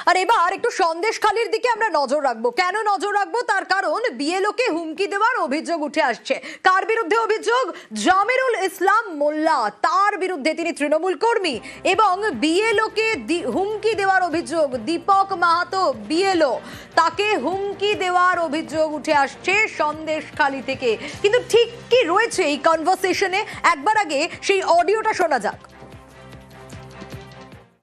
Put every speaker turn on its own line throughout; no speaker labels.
আর এবার একটু সন্দেশখালির দিকে আমরা নজর রাখবো। কেন নজর রাখবো? তার কারণ বিএলওকে হুমকি দেওয়ার অভিযোগ উঠে আসছে। কার বিরুদ্ধে অভিযোগ? জামিরুল ইসলাম মোল্লা, তার বিরুদ্ধে। তিনি তৃণমূল কর্মী এবং বিএলওকে হুমকি দেওয়ার অভিযোগ। দীপক মাহাতো বিএলও, তাকে হুমকি দেওয়ার অভিযোগ উঠে আসছে সন্দেশখালি থেকে। কিন্তু ঠিক কি রয়েছে এই কনভারসেশনে? একবার আগে সেই অডিওটা শোনা যাক।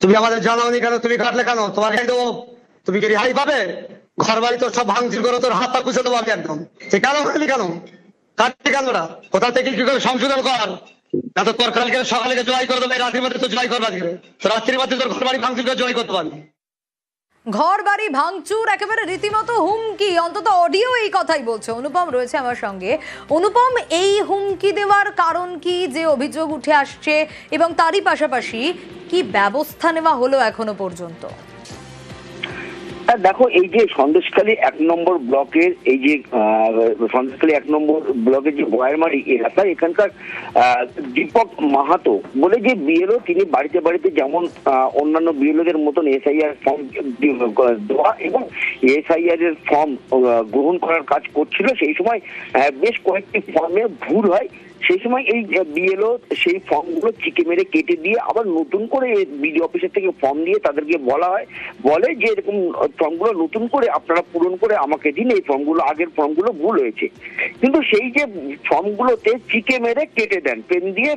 তুমি আমাদের জানাওনি কেন? তুমি কাটলে কেন? তোমার দেবো? তুমি কি রেহাই পাবে? ঘর বাড়ি তোর সব ভাঙচুর করে তোর হাত পা কুচে দেবো আমি একদম। সে কেন কাটলি কেন? কাটলি কেন? ওরা কোথা থেকে কি করে সংশোধন কর, না তো তোর কালকে সকালে জয় করে দেবে, রাত্রির মধ্যে তো জয় করবা। তো রাত্রির মধ্যে তোর ঘর বাড়ি ভাঙচুর করে জয় করতে পারবি?
ঘর বাড়ি ভাঙচুর, একেবারে রীতিমতো হুমকি। অন্তত অডিও এই কথাই বলছে। অনুপম রয়েছে আমার সঙ্গে। অনুপম, এই হুমকি দেওয়ার কারণ কি, যে অভিযোগ উঠে আসছে, এবং তারই পাশাপাশি কি ব্যবস্থা নেওয়া হলো এখনো পর্যন্ত?
দেখো, এই যে সন্দেশখালী 1 নম্বর ব্লকের, এই যে সন্দেশখালী 1 নম্বর ব্লকের যে বয়ারমারি এলাকা, এখানকার দীপক মাহাতো বলে যে বিএলও, তিনি বাড়িতে বাড়িতে যেমন অন্যান্য বিএলওদের মতন এসআইআর ফর্ম দেওয়া এবং এসআইআর এর ফর্ম গ্রহণ করার কাজ করছিল। সেই সময় বেশ কয়েকটি ফর্মে ভুল হয়। সেই সময় এই বিএলও সেই ফর্মগুলো চিকে মেরে কেটে দিয়ে আবার নতুন করে বিডিও অফিসের থেকে ফর্ম দিয়ে তাদেরকে বলে যে এরকম ফর্মগুলো নতুন করে আপনারা পূরণ করে আমাকে দিন, এই ফর্মগুলো, আগের ফর্মগুলো ভুল হয়েছে। কিন্তু সেই যে ফর্মগুলোতে চিকে মেরে কেটে দেন,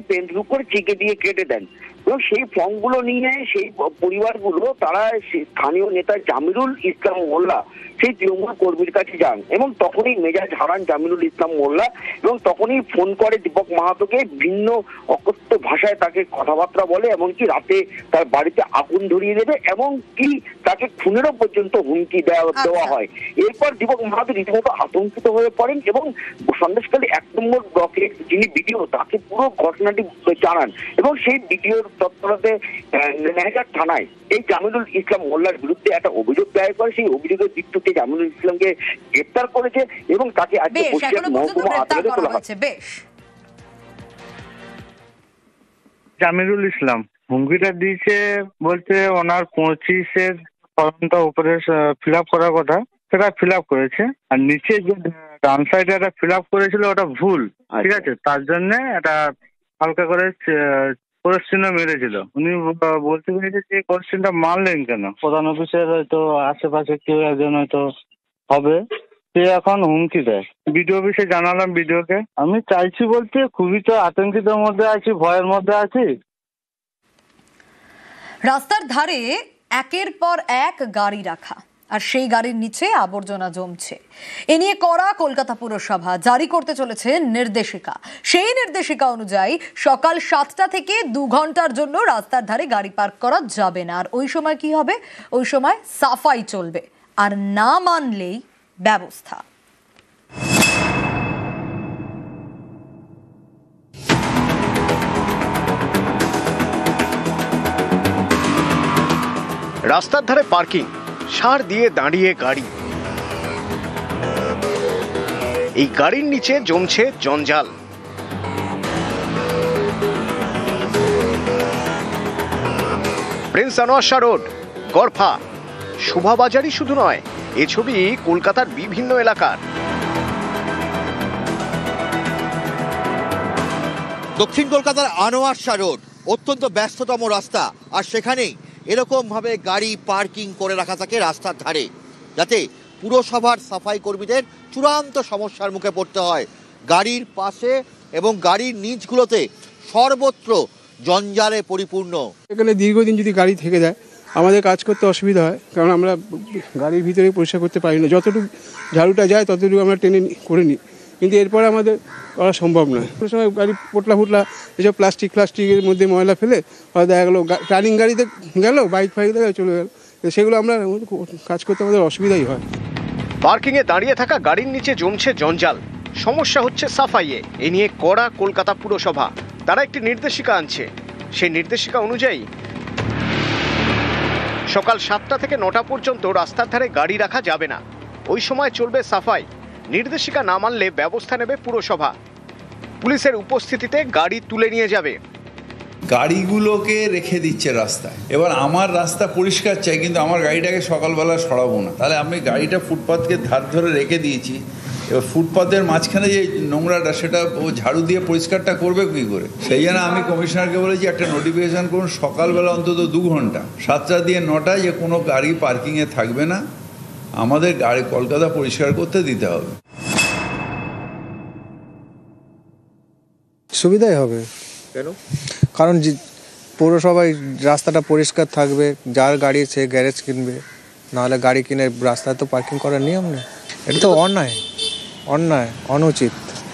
পেন থ্রু করে চিকে দিয়ে কেটে দেন। এবং সেই ফর্মগুলো নিয়ে সেই পরিবারগুলো, তারা স্থানীয় নেতা জামিরুল ইসলাম মোল্লা, সেই তৃণমূল কর্মীর কাছে যান এবং তখনই মেজাজ হারান জামিরুল ইসলাম মোল্লা, এবং তখনই ফোন করে দীপক মাহাতোকে, ভিন্ন অকথ্য ভাষায় তাকে কথাবার্তা বলে, এমনকি রাতে তার বাড়িতে আগুন ধরিয়ে দেবে, এবং কি তাকে খুনেরও পর্যন্ত হুমকি দেওয়া হয়। এরপর দীপক মাহাতো রীতিমতো আতঙ্কিত হয়ে পড়েন এবং সন্দেশখালী 1 নম্বর ব্লকের যিনি বিডিও, তাকে পুরো ঘটনাটি জানান এবং সেই বিডিওর তৎপরতে মেহেরঘাট থানায় এই জামিরুল ইসলাম মোল্লার বিরুদ্ধে একটা অভিযোগ দায়ের করে। সেই অভিযোগের ভিত্তিতে জামিরুল ইসলামকে গ্রেপ্তার করেছে এবং তাকে আজকে বসিরহাট মহকুমা আদালতে তোলা হয়েছে।
জামিরুল ইসলাম হুমকিটা দিয়েছে বলতে ওনার 25-এর ফর্মটা উপরে ফিল আপ করার কথা, সেটা ফিল আপ করেছে, আর নিচে যে ডান সাইডে একটা ফিল আপ করেছিল ওটা ভুল, ঠিক আছে? তার জন্য এটা হালকা করে কোশ্চেনও মেরেছিল। উনি বলতে পেরেছে যে কোশ্চেনটা মারলেন কেন? প্রধান অফিসের হয়তো আশেপাশে কেউ একজন হয়তো হবে, সে এখন হুমকি দেয়। বিডিও অফিসে জানালাম, বিডিওকে। আমি চাইছি বলতে খুবই তো আতঙ্কিতের মধ্যে আছি, ভয়ের মধ্যে আছি।
রাস্তার ধারে একের পর এক গাড়ি রাখা, আর সেই গাড়ির নিচে আবর্জনা জমছে। এ নিয়ে কড়া কলকাতা পুরসভা জারি করতে চলেছে নির্দেশিকা। সেই নির্দেশিকা অনুযায়ী সকাল 7টা থেকে 2 ঘন্টার জন্য রাস্তার ধারে গাড়ি পার্ক করা যাবে না। আর ওই সময় কি হবে? ওই সময় সাফাই চলবে, আর না মানলেই ব্যবস্থা।
রাস্তার ধারে পার্কিং, সার দিয়ে দাঁড়িয়ে গাড়ি, এই গাড়ির নিচে জমছে জঞ্জাল। প্রিন্স আনোয়ার শাহ রোড, গড়ফা, শোভাবাজারই শুধু নয়, এ ছবি কলকাতার বিভিন্ন এলাকার।
দক্ষিণ কলকাতার আনোয়ার শাহ রোড অত্যন্ত ব্যস্ততম রাস্তা, আর সেখানেই এরকম ভাবে গাড়ি পার্কিং করে রাখা থাকে রাস্তার ধারে, যাতে পুরসভার সাফাই কর্মীদের চূড়ান্ত সমস্যার মুখে পড়তে হয়। গাড়ির পাশে এবং গাড়ির নিচগুলোতে সর্বত্র জঞ্জালে পরিপূর্ণ।
এখানে দীর্ঘদিন যদি গাড়ি থেকে যায় আমাদের কাজ করতে অসুবিধা হয়, কারণ আমরা গাড়ির ভিতরে পরিষ্কার করতে পারি না। যতটুকু ঝাড়ুটা যায় ততটুকু আমরা টেনে করে নিই, কিন্তু এরপরে আমাদের করা সম্ভব নয়। কোনো সময় গাড়ি পোটলা এসব প্লাস্টিকের মধ্যে ময়লা ফেলে দেখা গেলো টার্নিং গাড়িতে গেল, বাইক চলে গেল, সেগুলো আমরা কাজ করতে আমাদের অসুবিধাই হয়।
পার্কিংয়ে দাঁড়িয়ে থাকা গাড়ির নিচে জমছে জঞ্জাল, সমস্যা হচ্ছে সাফাইয়ে। এ নিয়ে কড়া কলকাতা পুরসভা, তারা একটি নির্দেশিকা আনছে। সেই নির্দেশিকা অনুযায়ী সকাল 7টা থেকে 9টা পর্যন্ত রাস্তার ধারে গাড়ি রাখা যাবে না, ওই সময় চলবে সাফাই। নির্দেশিকা না মানলে ব্যবস্থা নেবে পুরসভা। পুলিশের উপস্থিতিতে গাড়ি তুলে নিয়ে যাবে।
গাড়িগুলোকে রেখে দিচ্ছে রাস্তায়। এবার আমার রাস্তা পরিষ্কার চাই, কিন্তু আমার গাড়িটাকে সকালবেলা সরাবো না, তাহলে আমি গাড়িটা ফুটপাথকে ধার ধরে রেখে দিয়েছি। এবার ফুটপাথের মাঝখানে যে নোংরাটা সেটা ও ঝাড়ু দিয়ে পরিষ্কারটা করবে কী করে? সেই জন্য আমি কমিশনারকে বলেছি একটা নোটিফিকেশান করুন সকালবেলা অন্তত 2 ঘন্টা 7টা দিয়ে 9টায় যে কোনো গাড়ি পার্কিংয়ে থাকবে না, আমাদের গাড়ি কলকাতা পরিষ্কার করতে দিতে হবে।
সুবিধাই হবে।
কেন?
কারণ পৌরসভায় রাস্তাটা পরিষ্কার থাকবে, যার গাড়ি সে গ্যারেজ কিনবে, নাহলে গাড়ি কিনে রাস্তায় তো পার্কিং করার নিয়ম নেই। এটা তো অন্যায় অনুচিত।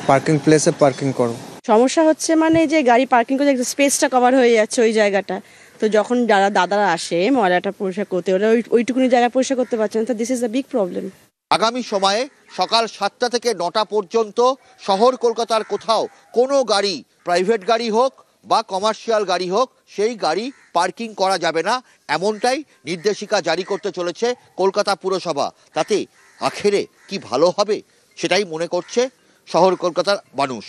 পার্কিং প্লেসে পার্কিং করো।
সমস্যা হচ্ছে মানে যে গাড়ি পার্কিং করে স্পেসটা কভার হয়ে যাচ্ছে ওই জায়গাটা, তো যখন যারা দাদারা আসে ময়লাটা পরিষ্কার করতে, ওরা ওইটুকুনি জায়গা পরিষ্কার করতে পারছে না, তো this is a big problem.
আগামী সময়ে সকাল 7টা থেকে 9টা পর্যন্ত শহর কলকাতার কোথাও কোনো গাড়ি, প্রাইভেট গাড়ি হোক বা কমার্শিয়াল গাড়ি হোক, সেই গাড়ি পার্কিং করা যাবে না, এমনটাই নির্দেশিকা জারি করতে চলেছে কলকাতা পুরসভা। তাতে আখেরে কি ভালো হবে সেটাই মনে করছে শহর কলকাতার মানুষ।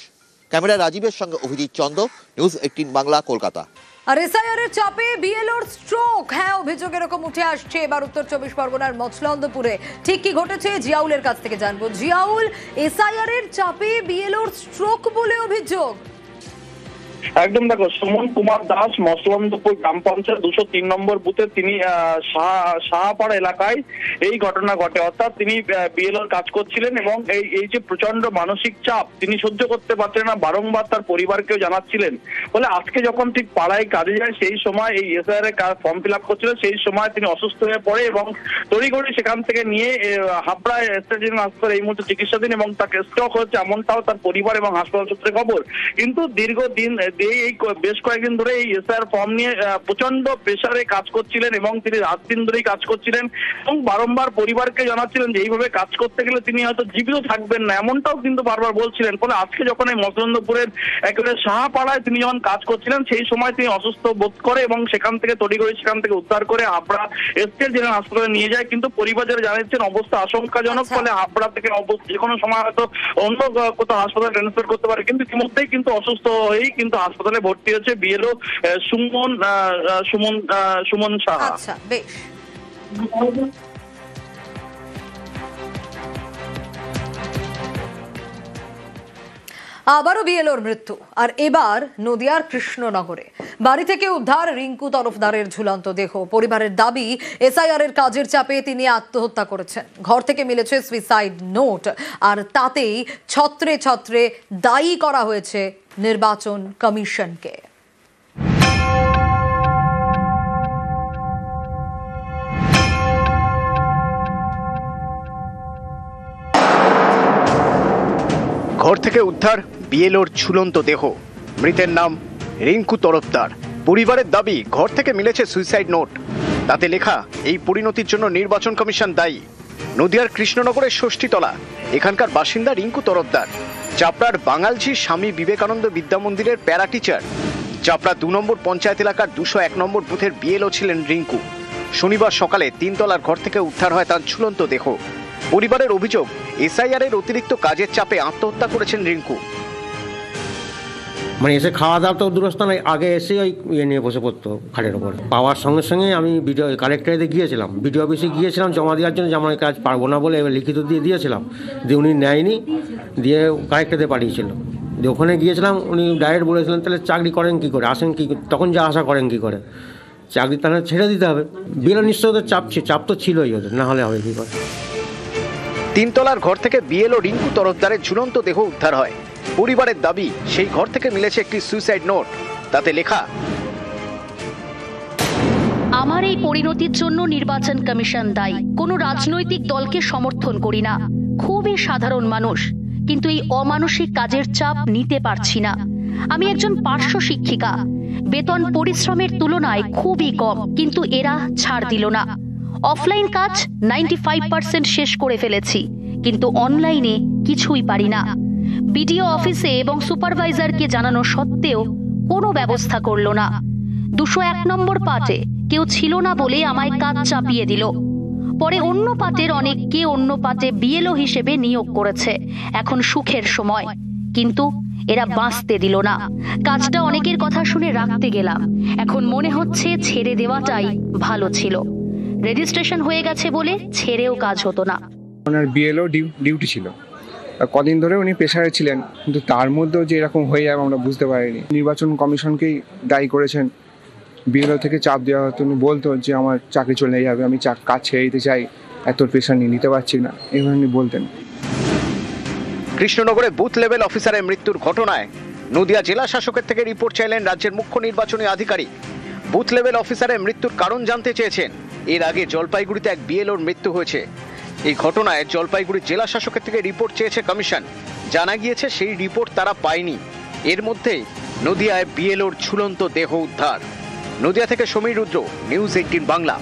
ক্যামেরা রাজীবের সঙ্গে অভিজিৎ চন্দ, নিউজ 18 বাংলা, কলকাতা।
আর এসআইআর এর চাপে বিএলওর স্ট্রোক, হ্যাঁ অভিযোগ এরকম উঠে আসছে এবার উত্তর 24 পরগনার মছলন্দপুরে। ঠিক কি ঘটেছে জিয়াউলের কাছ থেকে জানবো। জিয়াউল, এসআইআর এর চাপে বিএলওর স্ট্রোক বলে অভিযোগ।
একদম, দেখো, সুমন কুমার দাস মসলন্দপুর গ্রাম পঞ্চায়েত 203 নম্বর বুথে তিনি সাহাপাড়া এলাকায় এই ঘটনা ঘটে। অর্থাৎ তিনি বিএলওর কাজ করছিলেন এবং এই যে প্রচন্ড মানসিক চাপ তিনি সহ্য করতে পারছিলেন না, বারংবার তার পরিবারকেও জানাচ্ছিলেন। বলে আজকে যখন ঠিক পাড়ায় কাজে যায় সেই সময় এই এসআইআর এর ফর্ম ফিল আপ করছিলেন, সেই সময় তিনি অসুস্থ হয়ে পড়ে এবং তড়িঘড়ি সেখান থেকে নিয়ে হাবড়া স্টেট জেনারেল হাসপাতালে এই মুহূর্তে চিকিৎসাধীন এবং তাকে স্ট্রোক হচ্ছে, এমনটাও তার পরিবার এবং হাসপাতাল সূত্রে খবর। কিন্তু দীর্ঘদিন এই বেশ কয়েকদিন ধরে এই এসআইআর ফর্ম নিয়ে প্রচন্ড প্রেসারে কাজ করছিলেন এবং তিনি রাত দিন ধরেই কাজ করছিলেন এবং বারংবার পরিবারকে জানাচ্ছিলেন যে এইভাবে কাজ করতে গেলে তিনি হয়তো জীবিত থাকবেন না, এমনটাও কিন্তু বারবার বলছিলেন। ফলে আজকে যখন এই মসলন্দপুরের একেবারে সাহাপাড়ায় তিনি যখন কাজ করছিলেন সেই সময় তিনি অসুস্থ বোধ করে এবং সেখান থেকে তড়িঘড়ি সেখান থেকে উদ্ধার করে হাবড়া স্টেট জেনারেল হাসপাতালে নিয়ে যায়। কিন্তু পরিবার যারা জানাচ্ছেন অবস্থা আশঙ্কাজনক, ফলে হাবড়া থেকে যে কোনো সময় হয়তো অন্য কোথাও হাসপাতালে ট্রান্সফার করতে পারে। কিন্তু ইতিমধ্যেই কিন্তু অসুস্থ হয়েই কিন্তু হাসপাতালে ভর্তি হচ্ছে বিএলও সুমন সাহা।
আচ্ছা, বেশ। আবারও বিএলওর মৃত্যু, আর এবার নদিয়ার কৃষ্ণনগরে। বাড়ি থেকে উদ্ধার রিঙ্কু তরফদারের ঝুলন্ত দেহ। পরিবারের দাবি এসআইআর এর কাজের চাপে তিনি আত্মহত্যা করেছেন। ঘর থেকে মিলেছে সুইসাইড নোট, আর তাতেই ছত্রে ছত্রে দায়ী করা হয়েছে নির্বাচন কমিশনকে।
ঘর থেকে উদ্ধার বিএলওর ঝুলন্ত দেহ। মৃতের নাম রিঙ্কু তরফদার। পরিবারের দাবি ঘর থেকে মিলেছে সুইসাইড নোট, তাতে লেখা এই পরিণতির জন্য নির্বাচন কমিশন দায়ী। নদিয়ার কৃষ্ণনগরের ষষ্ঠীতলা এখানকার বাসিন্দা রিঙ্কু তরফদার চাপড়ার বাঙালঝি স্বামী বিবেকানন্দ বিদ্যা মন্দিরের প্যারা টিচার। চাপড়া 2 নম্বর পঞ্চায়েত এলাকার 201 নম্বর বুথের বিএলও ছিলেন রিঙ্কু। শনিবার সকালে 3 তলার ঘর থেকে উদ্ধার হয় তার ঝুলন্ত দেহ। পরিবারের অভিযোগ এসআইআর এর অতিরিক্ত কাজের চাপে আত্মহত্যা করেছেন রিঙ্কু।
মানে এসে খাওয়া দাওয়া তো দূরস্থ নয়, আগে এসে ওই ইয়ে নিয়ে বসে পড়তো খাটের ওপর। পাওয়ার সঙ্গে সঙ্গে আমি ভিডিও কালেক্টরেতে গিয়েছিলাম, ভিডিও অফিসে গিয়েছিলাম জমা দেওয়ার জন্য, যে আমার কাজ পারবো না বলে এবার লিখিত দিয়ে দিয়েছিলাম, দিয়ে উনি নেয়নি, দিয়ে কালেক্টরেতে পাঠিয়েছিল। দিয়ে ওখানে গিয়েছিলাম, উনি ডাইরেক্ট বলেছিলেন তাহলে চাকরি করেন কী করে, আসেন কী, তখন যা আশা করেন কী করে, চাকরি তাহলে ছেড়ে দিতে হবে। বিএলও নিশ্চয় ওদের চাপ তো ছিলই ওদের, না হলে হবে কী করে।
3 তলার ঘর থেকে বিএলও রিঙ্কু তরফদারের ঝুলন্ত দেহ উদ্ধার হয়। পরিবারের দাবি সেই ঘর থেকে মিলেছে একটি সুইসাইড নোট, তাতে লেখা
আমার এই পরিণতির জন্য নির্বাচন কমিশন দায়ী। কোনো রাজনৈতিক দলকে সমর্থন করি না, খুবই সাধারণ মানুষ, কিন্তু এই অমানসিক কাজের চাপ নিতে পারছি না। আমি একজন পার্শ্ব শিক্ষিকা, বেতন পরিশ্রমের তুলনায় খুবই কম, কিন্তু এরা ছাড় দিল না। অফলাইন কাজ 95% শেষ করে ফেলেছি, কিন্তু অনলাইনে কিছুই পারি না। বিডিও অফিসে এবং সুপারভাইজারকে জানানো সত্ত্বেও কোনো ব্যবস্থা করল না। 201 নম্বর পার্টে কেউ ছিল না বলে আমায় কাজ চাপিয়ে দিল। পরে অন্য পার্টের অনেককে অন্য পার্টে বিএলও হিসেবে নিয়োগ করেছে। এখন সুখের সময়, কিন্তু এরা বাঁচতে দিল না। কাজটা অনেকের কথা শুনে রাখতে গেলাম, এখন মনে হচ্ছে ছেড়ে দেওয়াটাই ভালো ছিল। রেজিস্ট্রেশন হয়ে গেছে বলে ছেড়েও কাজ হতো না।
ওনার বিএলও ডিউটি ছিল, কদিন ধরে উনি পেশারে ছিলেন, কিন্তু তার মধ্যেও যে এরকম হয়ে যাবে আমরা বুঝতে পারিনি। নির্বাচন কমিশনকেই দায়ী করেছেন। বিএলও থেকে চাপ দেওয়া হতো, উনি বলতো যে আমার চাকরি চলে যাবে, আমি কাজ ছেড়ে দিতে চাই, এত পেশা নিতে পারছি না, এইভাবে উনি বলতেন।
কৃষ্ণনগরে বুথ লেভেল অফিসারের মৃত্যুর ঘটনায় নদিয়া জেলা শাসকের থেকে রিপোর্ট চাইলেন রাজ্যের মুখ্য নির্বাচনী আধিকারিক। বুথ লেভেল অফিসারের মৃত্যুর কারণ জানতে চেয়েছেন। এর আগে জলপাইগুড়িতে এক বিএলওর মৃত্যু হয়েছে। এই ঘটনায় জলপাইগুড়ি জেলা শাসকের থেকে রিপোর্ট চেয়েছে কমিশন। জানা গিয়েছে সেই রিপোর্ট তারা পায়নি। এর মধ্যেই নদিয়ায় বিএলওর ঝুলন্ত দেহ উদ্ধার। নদিয়া থেকে সমীর রুদ্র, নিউজ 18 বাংলা।